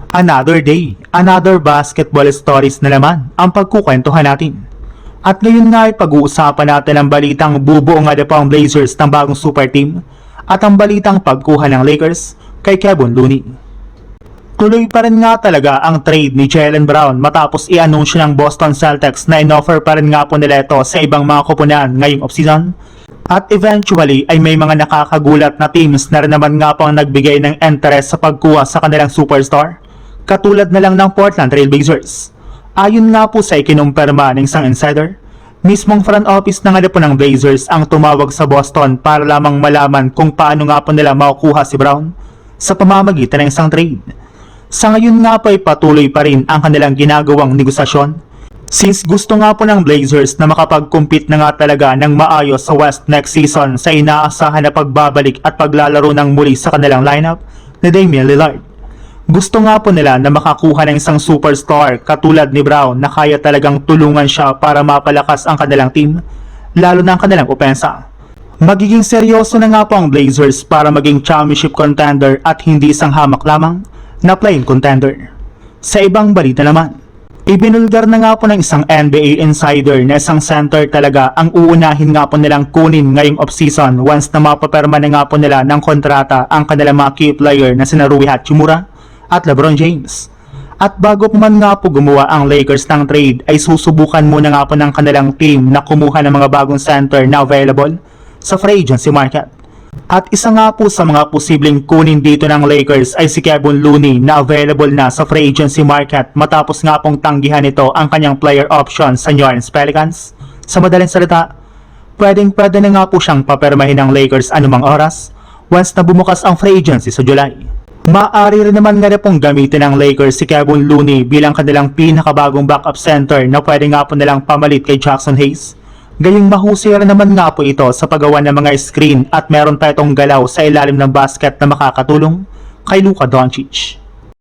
Another day, another basketball stories na naman ang pagkukwentuhan natin. At ngayon nga ay pag-uusapan natin ang balitang bubuo nga po ang Blazers ng bagong super team at ang balitang pagkuha ng Lakers kay Kevin Looney. Tuloy pa rin nga talaga ang trade ni Jaylen Brown matapos i-anunsyo ng Boston Celtics na in-offer pa rin nga po nila ito sa ibang mga koponan ngayong offseason. At eventually ay may mga nakakagulat na teams na rin naman nga po ang nagbigay ng interest sa pagkuha sa kanilang superstar, katulad na lang ng Portland Trail Blazers. Ayon nga po sa ikinumpirma ng isang insider, mismong front office na nga po ng Blazers ang tumawag sa Boston para lamang malaman kung paano nga po nila makukuha si Brown sa pamamagitan ng isang trade. Sa ngayon nga po ay patuloy pa rin ang kanilang ginagawang negosasyon, since gusto nga po ng Blazers na makapag-compete na nga talaga ng maayos sa West next season sa inaasahan na pagbabalik at paglalaro ng muli sa kanilang lineup ni Damian Lillard. Gusto nga po nila na makakuha ng isang superstar katulad ni Brown na kaya talagang tulungan siya para mapalakas ang kanilang team, lalo na ang kanilang opensa. Magiging seryoso na nga po ang Blazers para maging championship contender at hindi isang hamak lamang na plain contender. Sa ibang balita naman, ibinulgar na nga po ng isang NBA insider na isang center talaga ang uunahin nga po nilang kunin ngayong offseason once na mapaperma na nga po nila ng kontrata ang kanilang mga key player na sina Rui Hachimura at LeBron James. At bago pa man nga po gumawa ang Lakers ng trade ay susubukan muna nga po ng kanilang team na kumuha ng mga bagong center na available sa free agency market. At isa nga po sa mga posibleng kunin dito ng Lakers ay si Kevin Looney na available na sa free agency market matapos nga pong tanggihan ito ang kanyang player option sa New Orleans Pelicans. Sa madaling salita, pwede na nga po siyang papermahin ng Lakers anumang oras once na bumukas ang free agency sa July. Maaari rin naman nga pong gamitin ng Lakers si Kevin Looney bilang kanilang pinakabagong backup center na pwede nga po nilang pamalit kay Jackson Hayes. Gayong mahusay rin naman nga po ito sa paggawa ng mga screen at meron pa itong galaw sa ilalim ng basket na makakatulong kay Luka Doncic.